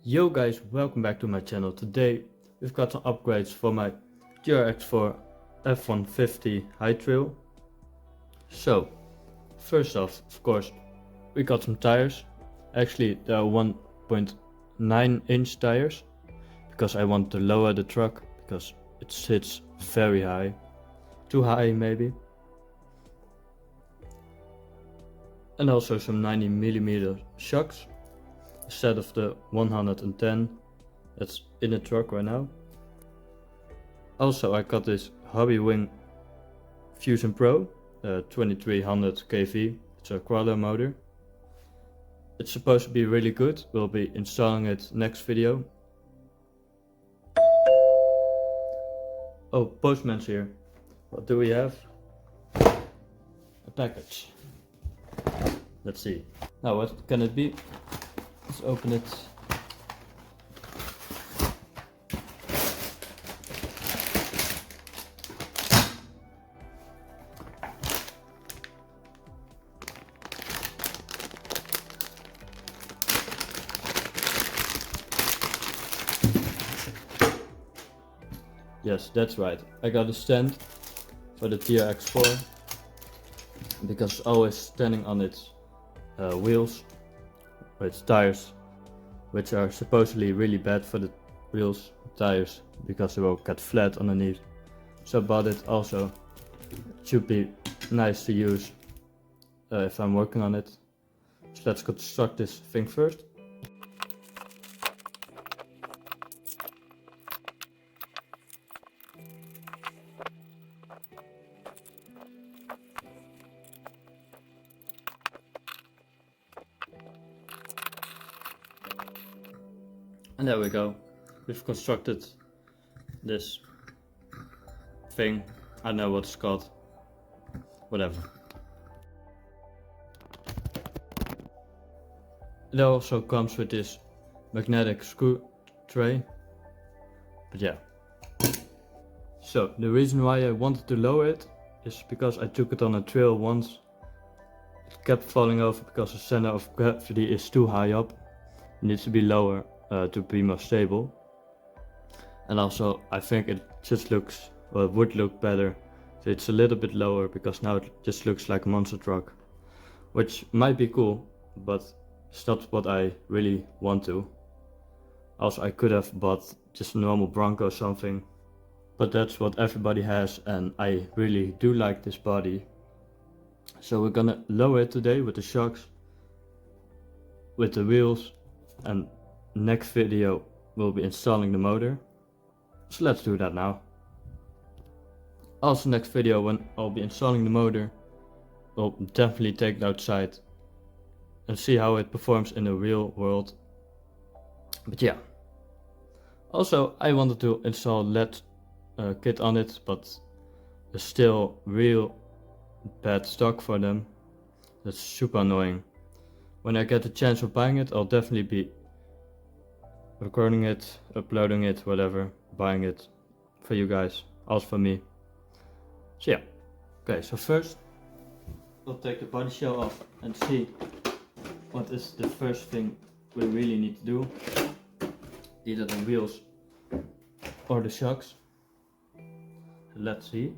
Yo guys, welcome back to my channel. Today we've got some upgrades for my TRX-4 F-150 high trail. So first off, of course, we got some tires. Actually they are 1.9 inch tires because I want to lower the truck because it sits very high. Too high maybe. And also some 90mm shocks instead of the 110 that's in the truck right now. Also I got this Hobby Wing Fusion Pro 2300 kV. It's a crawler motor. It's supposed to be really good. We'll be installing it next video. Oh, postman's here. What do we have? A package. Let's see. Now what can it be? Let's open it. Yes, that's right. I got a stand for the TRX-4 because it's always standing on its wheels, or its tires, which are supposedly really bad for the wheels tires because they will get flat underneath. So I bought it also. It should be nice to use if I'm working on it. So let's construct this thing first. And there we go. We've constructed this thing. I don't know what it's called. Whatever. It also comes with this magnetic screw tray. But yeah. So the reason why I wanted to lower it is because I took it on a trail once. It kept falling over because the center of gravity is too high up. It needs to be lower to be more stable. And also I think it just looks, or it would look better if it's a little bit lower, because now it just looks like a monster truck, which might be cool, but it's not what I really want to. Also I could have bought just a normal Bronco or something, but that's what everybody has and I really do like this body. So we're gonna lower it today with the shocks, with the wheels, and next video we'll be installing the motor. So let's do that now. Also next video, when I'll be installing the motor, we'll definitely take it outside and see how it performs in the real world. But yeah. Also I wanted to install LED kit on it, but there's still real bad stock for them. That's super annoying. When I get the chance of buying it, I'll definitely be recording it, uploading it, whatever, buying it for you guys, also for me. So yeah. Okay, so first we'll take the body shell off and see what is the first thing we really need to do. Either the wheels or the shocks. Let's see.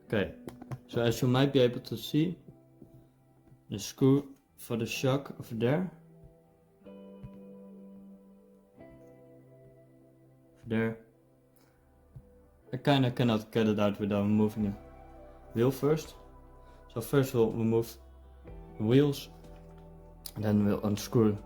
Okay, so as you might be able to see, the screw for the shock over there. There. I kinda cannot get it out without removing the wheel first. So first we'll remove the wheels, and then we'll unscrew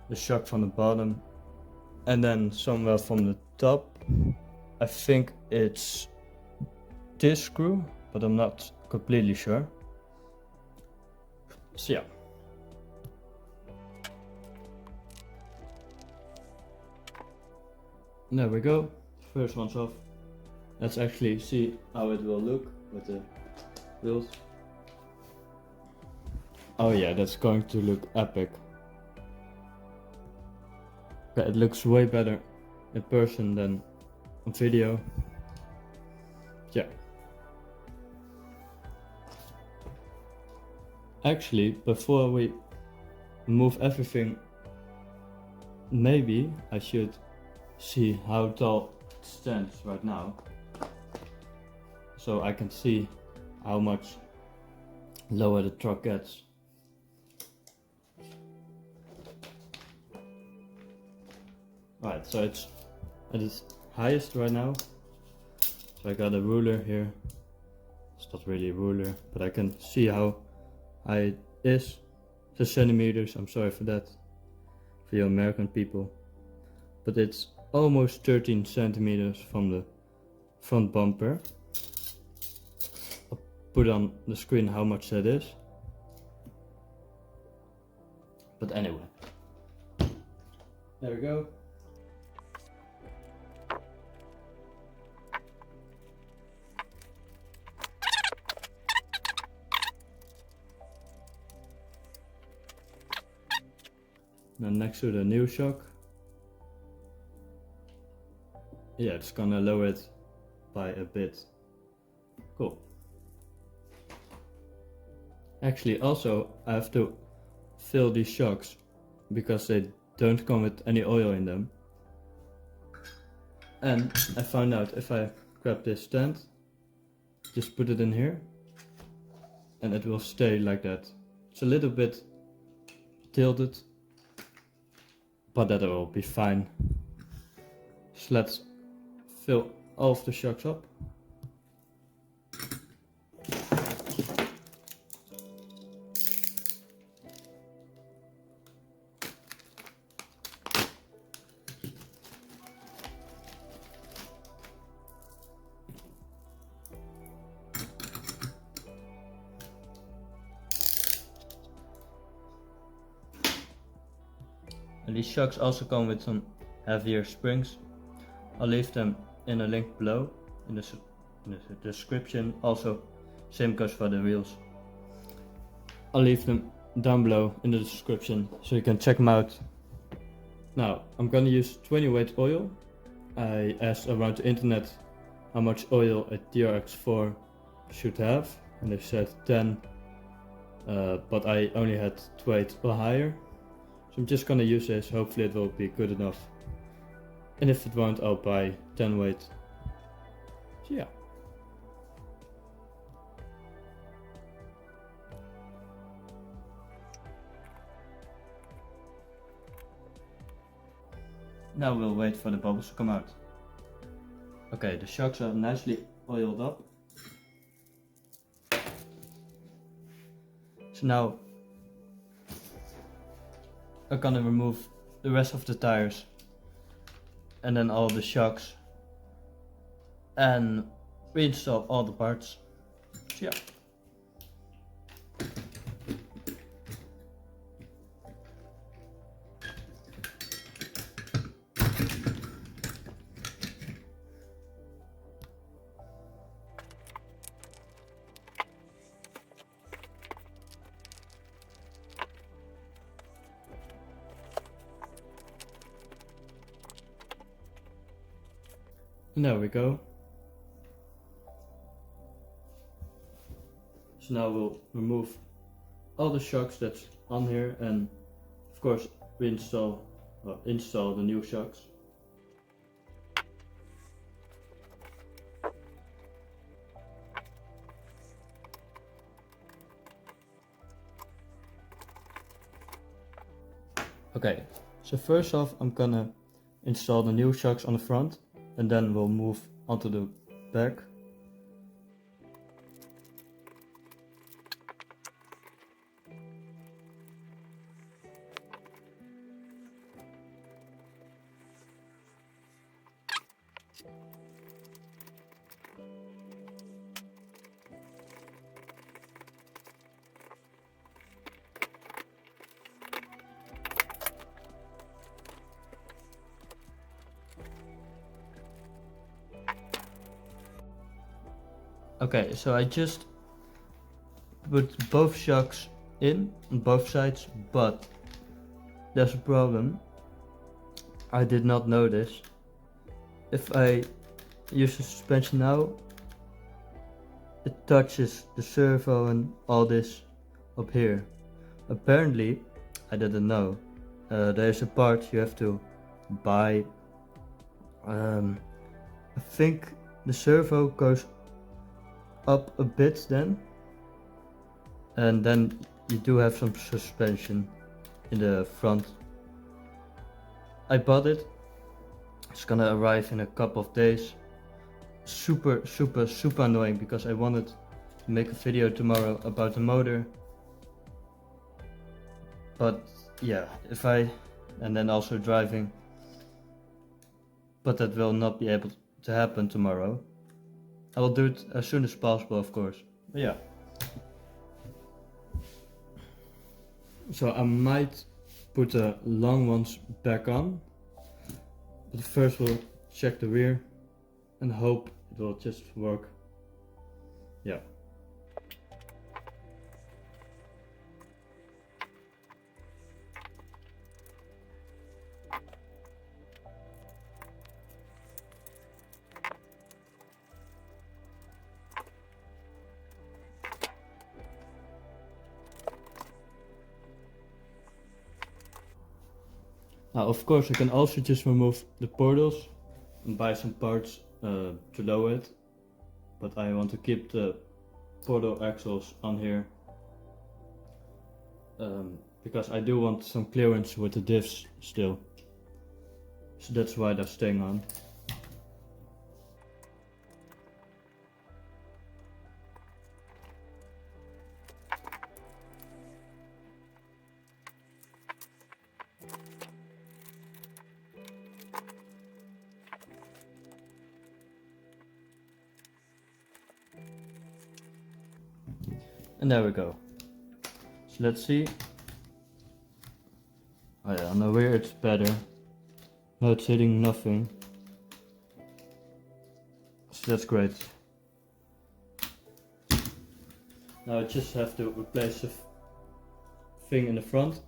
the shock from the bottom, and then somewhere from the top. I think it's this screw, but I'm not completely sure. So yeah. There we go, first one's off. Let's actually see how it will look with the wheels. Oh yeah, that's going to look epic. Okay, it looks way better in person than on video. Yeah. Actually, before we remove everything maybe I should see how tall it stands right now, so I can see how much lower the truck gets. Right, so it's at its highest right now. So I got a ruler here. It's not really a ruler, but I can see how high it is. It's centimeters, I'm sorry for that, for you American people. But it's almost 13 centimeters from the front bumper. I'll put on the screen how much that is. But anyway, there we go. Then next to the new shock. Yeah, it's gonna lower it by a bit. Cool. Actually, also I have to fill these shocks because they don't come with any oil in them. And I found out if I grab this stand, just put it in here, and it will stay like that. It's a little bit tilted, but that will be fine. So let's fill all of the shocks up. And these shocks also come with some heavier springs. I'll leave them in a link below in the description. Also, same goes for the wheels. I'll leave them down below in the description so you can check them out. Now, I'm gonna use 20 weight oil. I asked around the internet how much oil a TRX-4 should have, and they said 10, but I only had 20 or higher. So I'm just gonna use this, hopefully it will be good enough. And if it won't, I'll buy 10 weight. So yeah. Now we'll wait for the bubbles to come out. Okay, the shocks are nicely oiled up. So now I'm gonna remove the rest of the tires and then all the shocks and reinstall all the parts. So yeah. And there we go. So now we'll remove all the shocks that's on here and of course install the new shocks. Okay, so first off I'm gonna install the new shocks on the front and then we'll move onto the back. Okay, so I just put both shocks in on both sides, but there's a problem. I did not notice. If I use the suspension now, it touches the servo and all this up here. Apparently, I didn't know. there's a part you have to buy. I think the servo goes up a bit then, and then you do have some suspension in the front. I bought it. It's gonna arrive in a couple of days. Super annoying because I wanted to make a video tomorrow about the motor. But yeah, and then also driving. But that will not be able to happen tomorrow. I will do it as soon as possible, of course. But yeah. So I might put the long ones back on. But first we'll check the rear and hope it will just work. Yeah. Now, of course, I can also just remove the portals and buy some parts to lower it, but I want to keep the portal axles on here because I do want some clearance with the diffs still, so that's why they're staying on. And there we go. So let's see. Oh yeah, on the rear it's better. Now it's hitting nothing. So that's great. Now I just have to replace the thing in the front,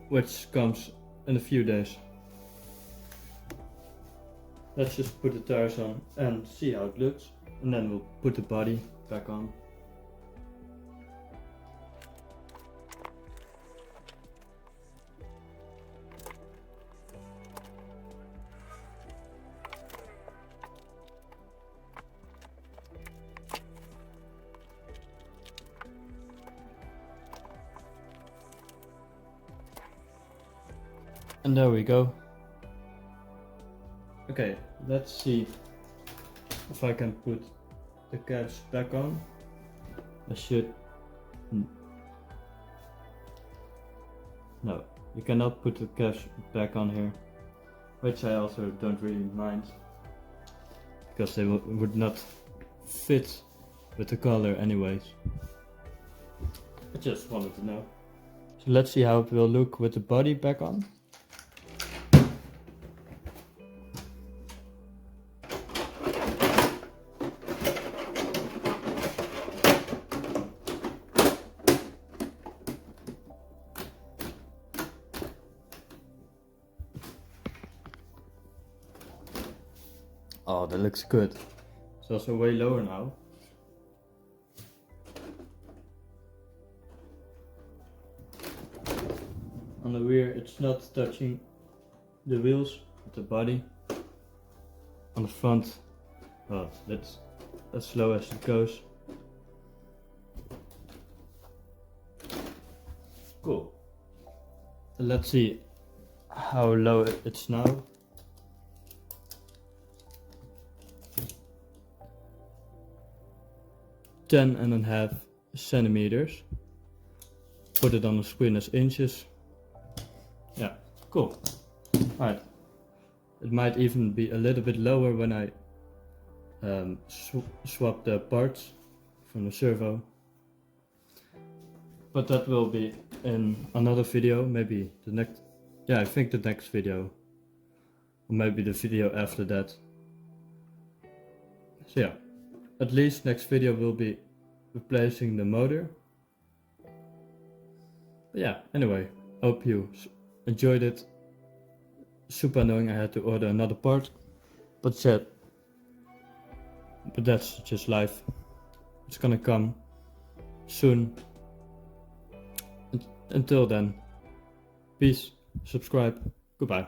which comes in a few days. Let's just put the tires on and see how it looks, and then we'll put the body back on. And there we go. Okay, let's see if I can put the caps back on. I should. No, you cannot put the caps back on here, which I also don't really mind because they would not fit with the color anyways. I just wanted to know. So let's see how it will look with the body back on. Oh, that looks good. It's also way lower now. On the rear it's not touching the wheels with the body. On the front, well, that's as slow as it goes. Cool. Let's see how low it's now. 10.5 centimeters. Put it on the screen as inches. Yeah, cool. Alright. It might even be a little bit lower when I swap the parts from the servo. But that will be in another video, maybe the next, yeah, I think the next video. Or maybe the video after that. So yeah. At least next video will be replacing the motor. But yeah, anyway, hope you enjoyed it. Super annoying, I had to order another part. But that's just life. It's gonna come soon. Until then, peace. subscribe. Goodbye.